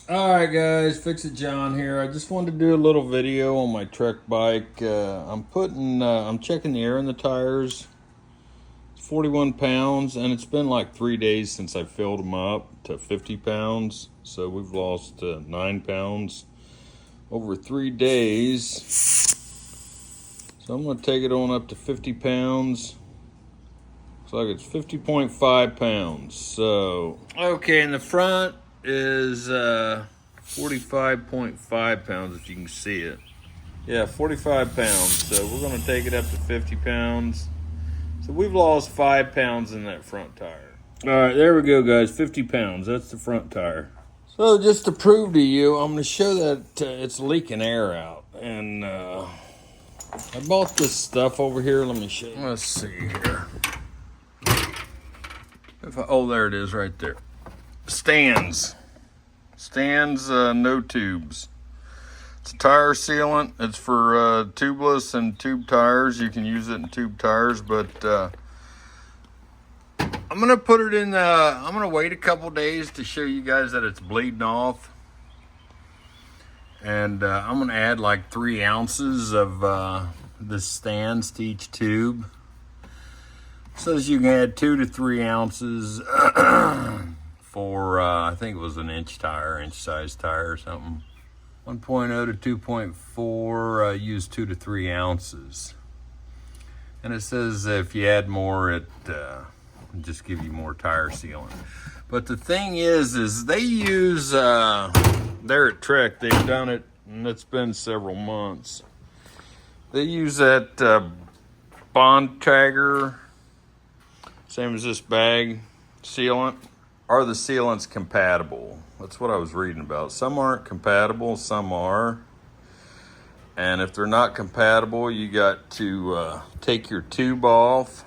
Alright guys, Fix It John here. I just wanted to do a little video on my Trek bike. I'm checking the air in the tires. It's 41 pounds and it's been like 3 days since I filled them up to 50 pounds. So we've lost 9 pounds over 3 days. So I'm going to take it on up to 50 pounds. Looks like it's 50.5 pounds. So, okay, in the front is 45.5 pounds, if you can see it. Yeah, 45 pounds. So we're going to take it up to 50 pounds. So we've lost 5 pounds in that front tire. All right, there we go, guys. 50 pounds. That's the front tire. So just to prove to you, I'm going to show that it's leaking air out. And I bought this stuff over here. Let me show you. Let's see here. Oh, there it is right there. Stands, no tubes. It's a tire sealant. It's for tubeless and tube tires. You can use it in tube tires, but I'm gonna put it in. I'm gonna wait a couple days to show you guys that it's bleeding off, and I'm gonna add like 3 ounces of the stands to each tube. So as you can add 2 to 3 ounces for, I think it was an inch size tire or something. 1.0 to 2.4, use 2 to 3 ounces. And it says if you add more, it just give you more tire sealant. But the thing is they use, there at Trek, they've done it, and it's been several months. They use that bond tagger, same as this bag, sealant. Are the sealants compatible? That's what I was reading about. Some aren't compatible, some are. And if they're not compatible, you got to take your tube off,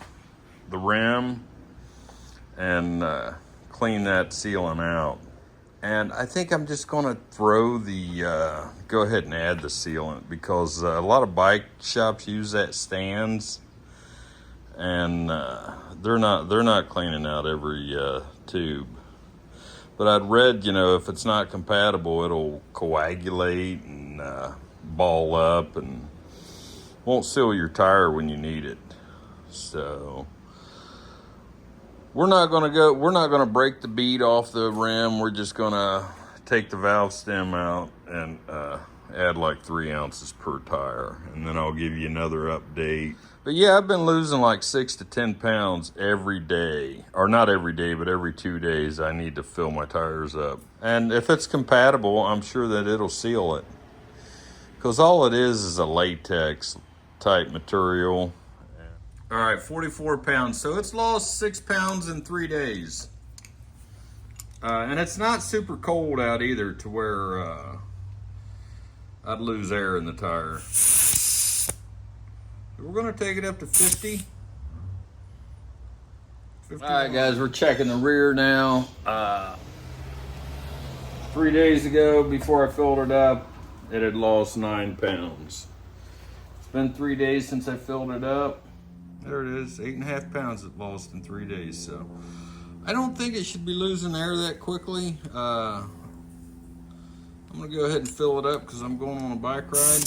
the rim, and clean that sealant out. And I think I'm just gonna throw the, go ahead and add the sealant, because a lot of bike shops use that stands, and they're not cleaning out every tube. But I'd read, if it's not compatible, it'll coagulate and ball up and won't seal your tire when you need it. So we're not gonna break the bead off the rim. We're just gonna take the valve stem out and add like 3 ounces per tire, and then I'll give you another update. But yeah, I've been losing like 6 to 10 pounds every day, or not every day, but every 2 days I need to fill my tires up. And if it's compatible, I'm sure that it'll seal it, because all it is a latex type material. All right, 44 pounds. So it's lost 6 pounds in 3 days. And it's not super cold out either to where I'd lose air in the tire. We're gonna take it up to 50. All right, guys, we're checking the rear now. 3 days ago, before I filled it up, it had lost 9 pounds. It's been 3 days since I filled it up. There it is, 8.5 pounds it lost in 3 days. So I don't think it should be losing air that quickly. I'm gonna go ahead and fill it up because I'm going on a bike ride.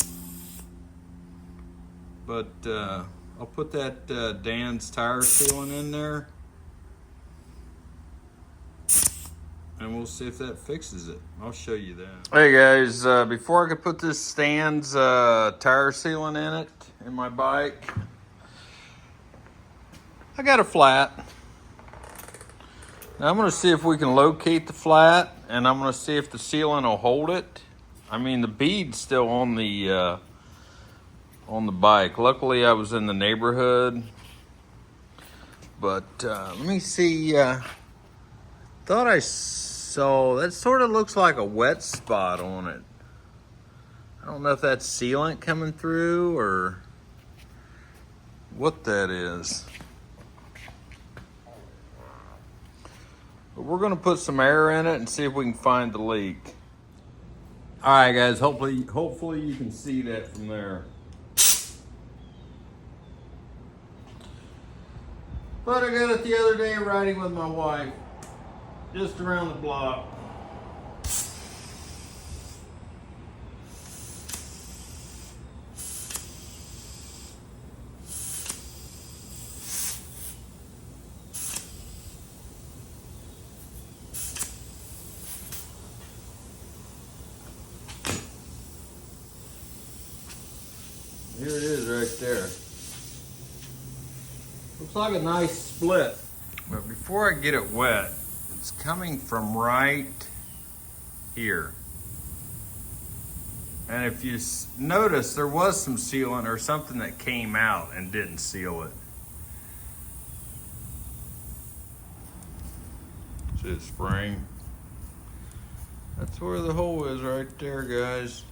But I'll put that Dan's tire sealant in there, and we'll see if that fixes it. I'll show you that. Hey guys, before I could put this Stan's tire sealant in it, in my bike, I got a flat. Now I'm gonna see if we can locate the flat, and I'm gonna see if the sealant will hold it. I mean, the bead's still on the bike. Luckily, I was in the neighborhood. But let me see. Thought I saw, that sort of looks like a wet spot on it. I don't know if that's sealant coming through or what that is. But we're gonna put some air in it and see if we can find the leak. All right, guys, hopefully you can see that from there. But I got it the other day riding with my wife, just around the block. Here it is right there. Looks like a nice split. But before I get it wet, it's coming from right here. And if you notice, there was some sealant or something that came out and didn't seal it. See it spraying? That's where the hole is right there, guys.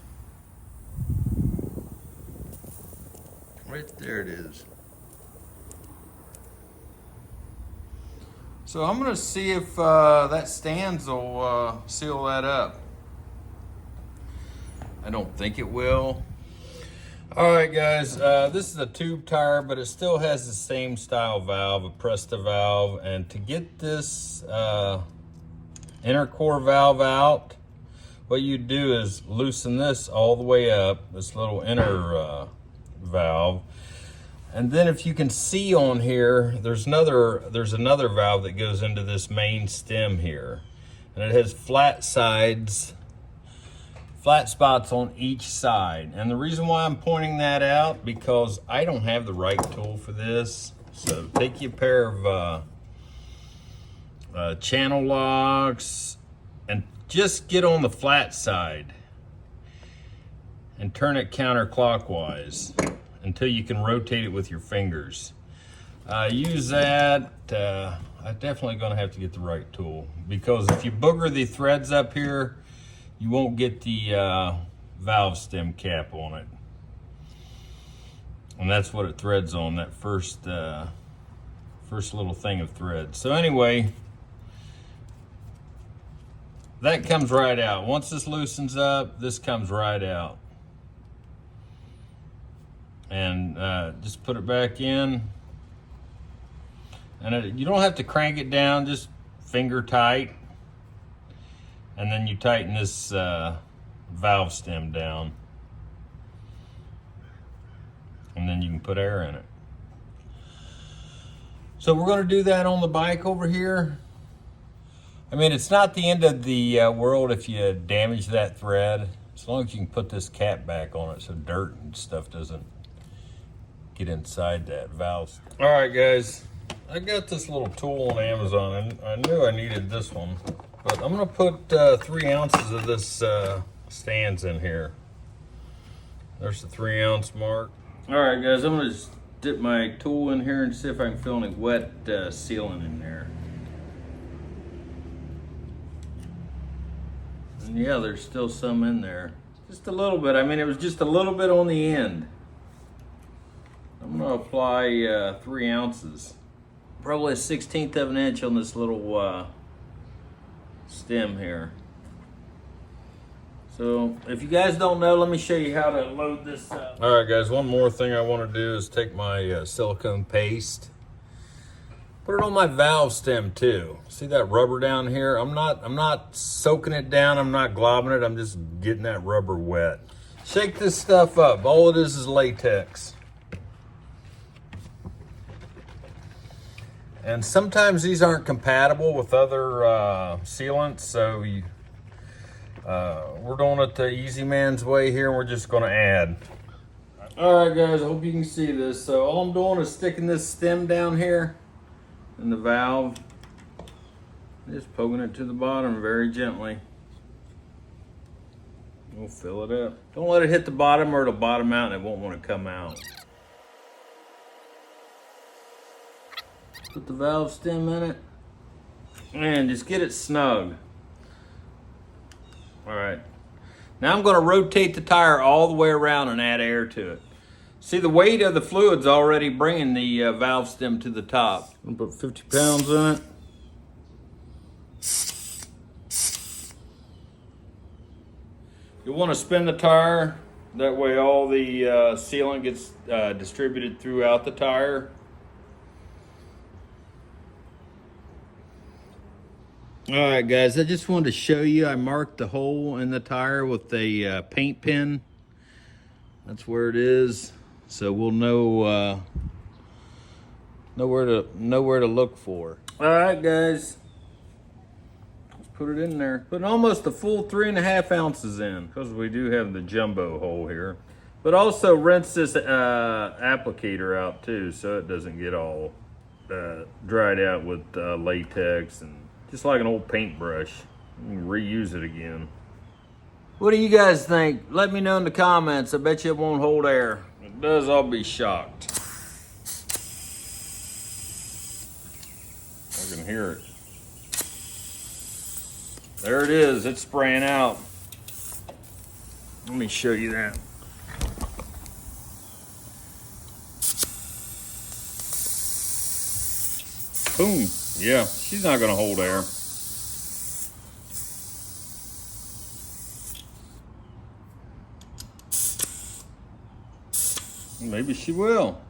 Right there it is. So I'm gonna see if that stands will seal that up. I don't think it will. All right, guys, this is a tube tire, but it still has the same style valve, a Presta valve. And to get this inner core valve out, what you do is loosen this all the way up, this little inner valve. And then if you can see on here, there's another valve that goes into this main stem here. And it has flat sides, flat spots on each side. And the reason why I'm pointing that out, because I don't have the right tool for this. So take you a pair of channel locks and just get on the flat side and turn it counterclockwise until you can rotate it with your fingers. Use that. I'm definitely gonna have to get the right tool, because if you booger the threads up here, you won't get the valve stem cap on it. And that's what it threads on, that first little thing of thread. So anyway, that comes right out. Once this loosens up, this comes right out. And just put it back in. And you don't have to crank it down, just finger tight. And then you tighten this valve stem down. And then you can put air in it. So we're gonna do that on the bike over here. I mean, it's not the end of the world if you damage that thread, as long as you can put this cap back on it so dirt and stuff doesn't get inside that valve. All right, guys, I got this little tool on Amazon, and I knew I needed this one, but I'm gonna put 3 ounces of this stands in here. There's the 3 ounce mark. All right, guys, I'm gonna just dip my tool in here and see if I can feel any wet sealant in there. And yeah, there's still some in there. Just a little bit. I mean, it was just a little bit on the end. I'm gonna apply 3 ounces. Probably 1/16 of an inch on this little stem here. So if you guys don't know, let me show you how to load this up. All right, guys, one more thing I want to do is take my silicone paste, put it on my valve stem too. See that rubber down here? I'm not soaking it down, I'm not globbing it, I'm just getting that rubber wet. Shake this stuff up. All it is latex. And sometimes these aren't compatible with other sealants, so we're doing it the easy man's way here, and we're just gonna add. All right, guys, I hope you can see this. So all I'm doing is sticking this stem down here in the valve, just poking it to the bottom very gently. We'll fill it up. Don't let it hit the bottom or it'll bottom out and it won't want to come out. Put the valve stem in it and just get it snug. All right, now I'm going to rotate the tire all the way around and add air to it. See, the weight of the fluid's already bringing the valve stem to the top. I'm going to put 50 pounds in it. You want to spin the tire, that way all the sealant gets distributed throughout the tire. All right, guys, I just wanted to show you, I marked the hole in the tire with a paint pen. That's where it is, so we'll know where to look for. All right, guys, let's put it in there. Putting almost a full 3.5 ounces in, because we do have the jumbo hole here. But also rinse this applicator out too, so it doesn't get all dried out with latex, and just like an old paintbrush, you can reuse it again. What do you guys think? Let me know in the comments. I bet you it won't hold air. If it does, I'll be shocked. I can hear it. There it is. It's spraying out. Let me show you that. Boom. Yeah, she's not gonna hold air. Maybe she will.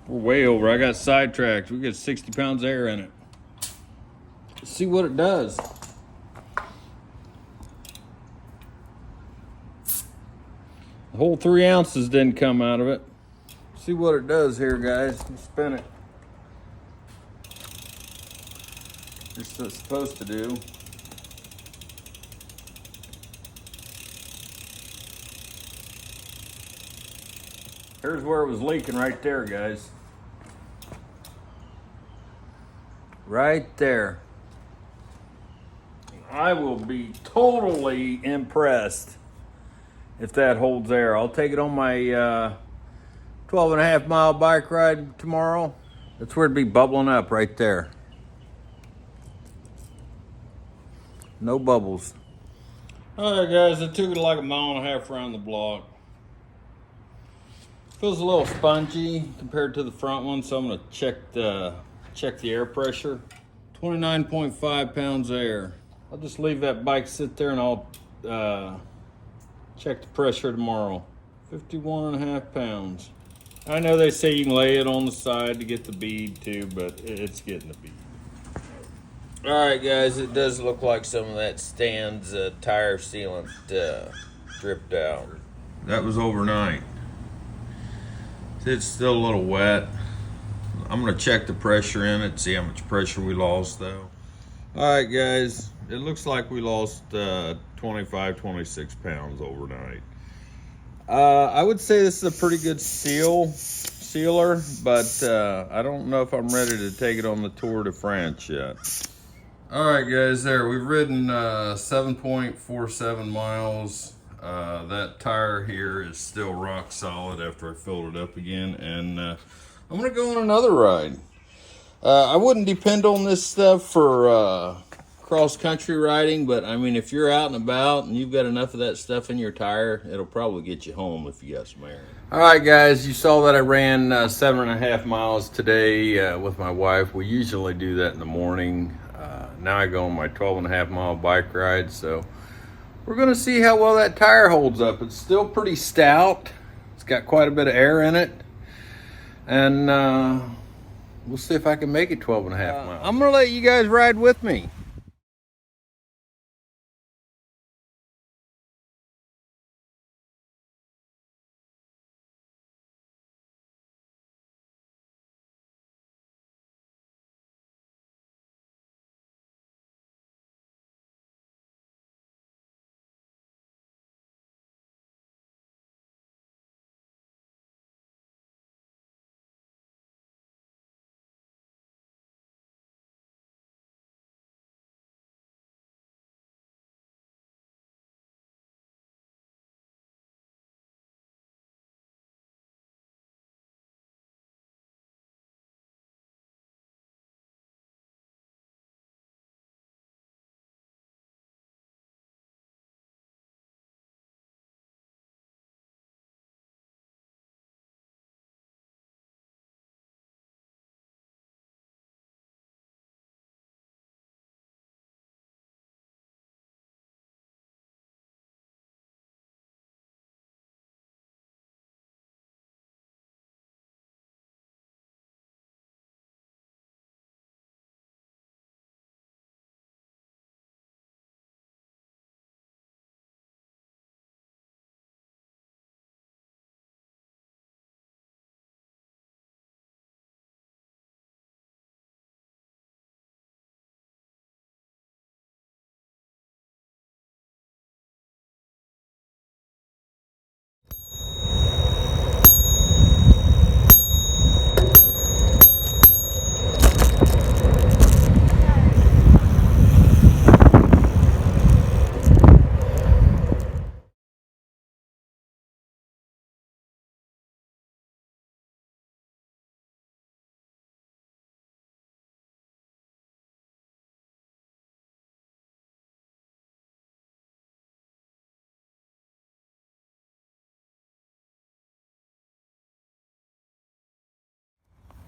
We're way over. I got sidetracked. We got 60 pounds of air in it. Let's see what it does. The whole 3 ounces didn't come out of it. See what it does here, guys. Let's spin it. Just what it's supposed to do. Here's where it was leaking right there, guys. Right there. I will be totally impressed if that holds air. I'll take it on my 12 and a half mile bike ride tomorrow. That's where it'd be bubbling up right there. No bubbles. All right, guys, I took it like a mile and a half around the block. Feels a little spongy compared to the front one, so I'm gonna check the air pressure. 29.5 pounds of air. I'll just leave that bike sit there and I'll check the pressure tomorrow. 51 and a half pounds. I know they say you can lay it on the side to get the bead too, but it's getting the bead. All right, guys, it does look like some of that stand's tire sealant dripped out. That was overnight. It's still a little wet. I'm gonna check the pressure in it, see how much pressure we lost though. All right, guys, it looks like we lost 25, 26 pounds overnight. I would say this is a pretty good sealer, but I don't know if I'm ready to take it on the Tour de France yet. All right, guys, we've ridden 7.47 miles. That tire here is still rock solid after I filled it up again, and I'm gonna go on another ride. I wouldn't depend on this stuff for cross-country riding, but I mean, if you're out and about and you've got enough of that stuff in your tire, it'll probably get you home if you got some air. All right, guys, you saw that I ran 7.5 miles today with my wife. We usually do that in the morning. Now I go on my 12.5 mile bike ride, so we're gonna see how well that tire holds up. It's still pretty stout. It's got quite a bit of air in it, and we'll see if I can make it 12.5 miles. I'm gonna let you guys ride with me.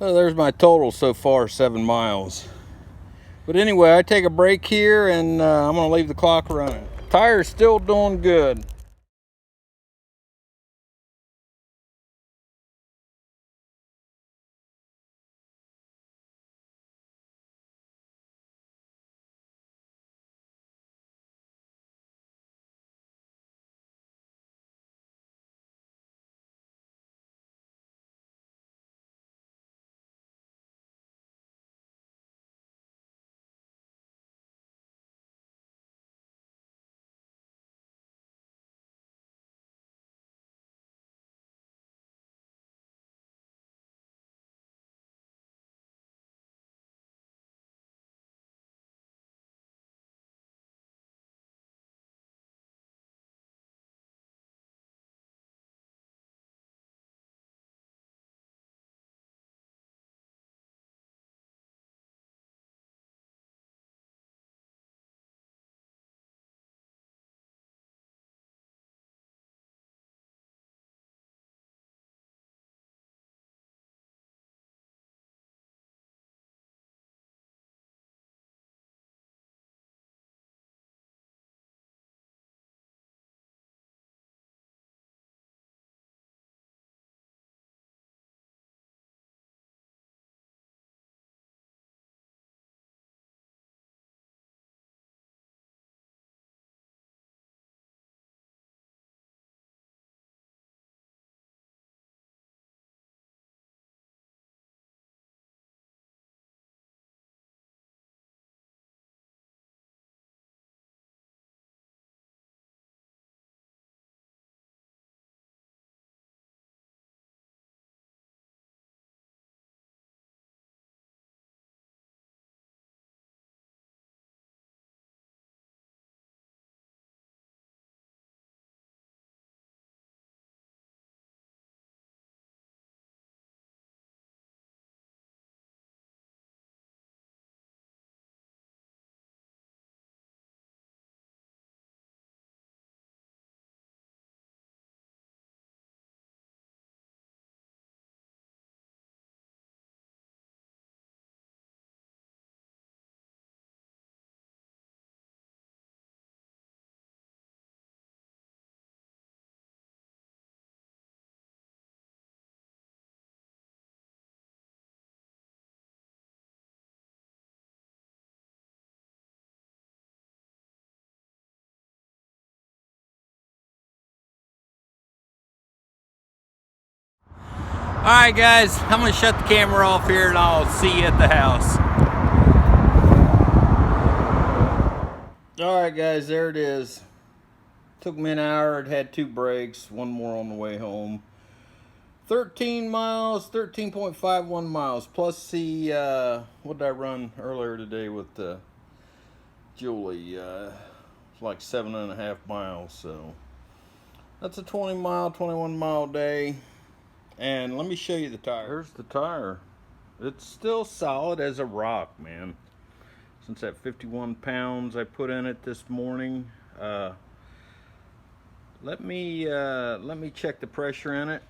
So there's my total so far, 7 miles. But anyway, I take a break here and I'm gonna leave the clock running. Tire's still doing good. Alright guys, I'm going to shut the camera off here and I'll see you at the house. Alright guys, there it is. Took me an hour, it had 2 breaks, 1 more on the way home. 13 miles, 13.51 miles, plus the, what did I run earlier today with Julie? It's like 7.5 miles, so that's a 20 mile, 21 mile day. And let me show you the tire. Here's the tire. It's still solid as a rock, man. Since that 51 pounds I put in it this morning. Let me check the pressure in it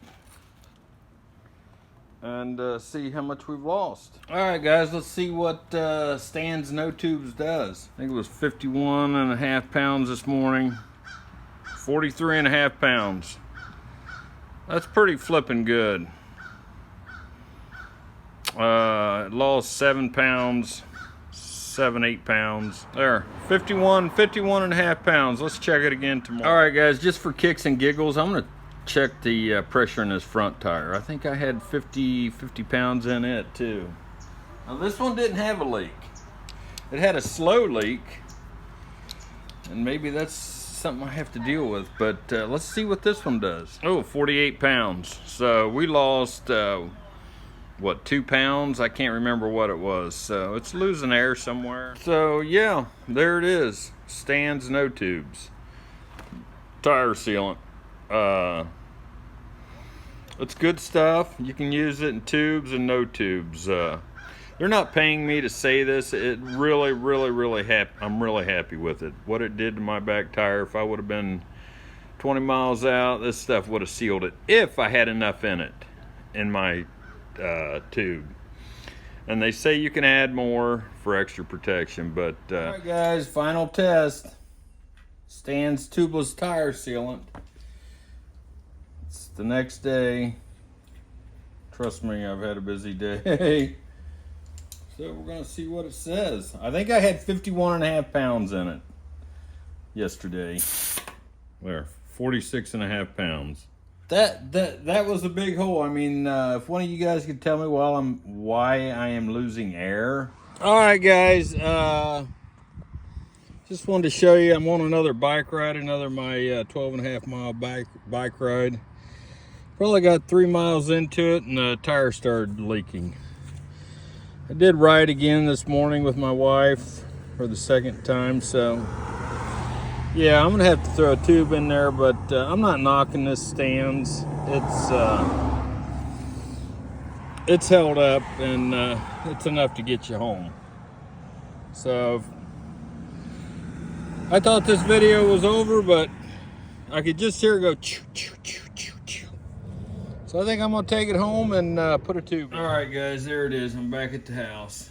and see how much we've lost. All right, guys, let's see what Stan's No Tubes does. I think it was 51.5 pounds this morning. 43.5 pounds. That's pretty flipping good. It lost 7 pounds, 8 pounds. There, 51.5 pounds. Let's check it again tomorrow. All right, guys, just for kicks and giggles, I'm gonna check the pressure in this front tire. I think I had 50 pounds in it too. Now this one didn't have a leak. It had a slow leak, and maybe that's something I have to deal with, but let's see what this one does. Oh, 48 pounds. So we lost, what, 2 pounds? I can't remember what it was. So it's losing air somewhere. So yeah, there it is. Stan's No Tubes. Tire sealant. It's good stuff. You can use it in tubes and no tubes. They're not paying me to say this. It really, I'm really happy with it. What it did to my back tire, if I would have been 20 miles out, this stuff would have sealed it if I had enough in it, in my tube. And they say you can add more for extra protection, but all right guys, final test. Stan's tubeless tire sealant. It's the next day. Trust me, I've had a busy day. So we're gonna see what it says. I think I had 51.5 pounds in it yesterday. there, 46.5 pounds. That was a big hole. I mean, if one of you guys could tell me why I am losing air. All right, guys. Just wanted to show you. I'm on another bike ride, my 12.5 mile bike ride. Probably got 3 miles into it, and the tire started leaking. I did ride again this morning with my wife for the second time, so. Yeah, I'm gonna have to throw a tube in there, but I'm not knocking this stands. It's held up, and it's enough to get you home. So I thought this video was over, but I could just hear it go choo, choo, choo, choo, choo. So I think I'm gonna take it home and put a tube in. All right, guys, there it is. I'm back at the house.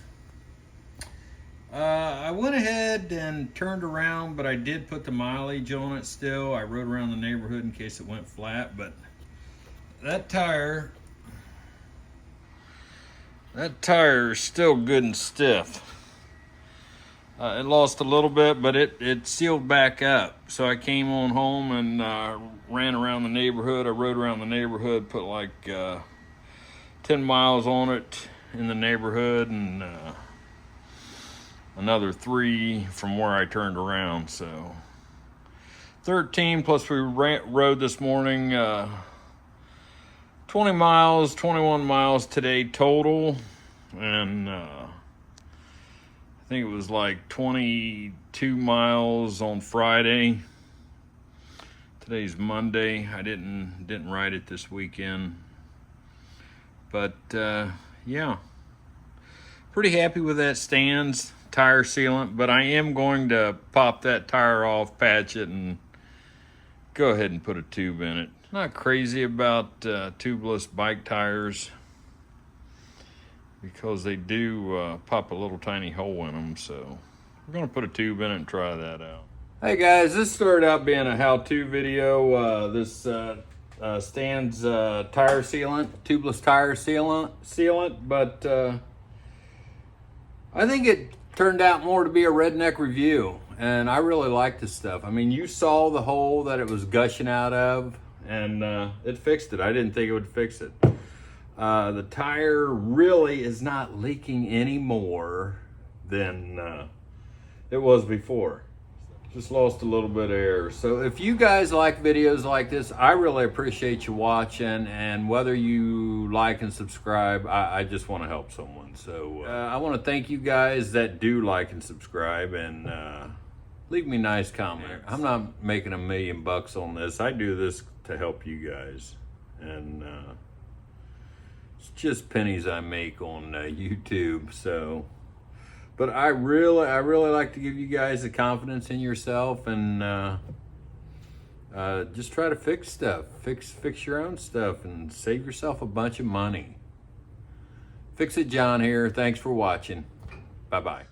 I went ahead and turned around, but I did put the mileage on it still. I rode around the neighborhood in case it went flat, but that tire is still good and stiff. It lost a little bit, but it sealed back up. So I came on home and ran around the neighborhood. I rode around the neighborhood, put like 10 miles on it in the neighborhood, and another 3 from where I turned around. So 13 plus we rode this morning 20 miles, 21 miles today total, and I think it was like 22 miles on Friday. Today's Monday. I didn't ride it this weekend, but yeah, pretty happy with that Stan's tire sealant, but I am going to pop that tire off, patch it, and go ahead and put a tube in it. Not crazy about tubeless bike tires because they do pop a little tiny hole in them, so we're going to put a tube in it and try that out. Hey guys, this started out being a how-to video. This Stan's tire sealant, tubeless tire sealant, but I think it turned out more to be a redneck review, and I really like this stuff. I mean, you saw the hole that it was gushing out of, and it fixed it. I didn't think it would fix it. The tire really is not leaking any more than it was before. Just lost a little bit of air. So if you guys like videos like this, I really appreciate you watching, and whether you like and subscribe, I just want to help someone. So I want to thank you guys that do like and subscribe, and leave me a nice comment. I'm not making $1 million on this. I do this to help you guys, and it's just pennies I make on YouTube. So, but I really like to give you guys the confidence in yourself, and just try to fix stuff, fix your own stuff, and save yourself a bunch of money. Fix It John here. Thanks for watching. Bye-bye.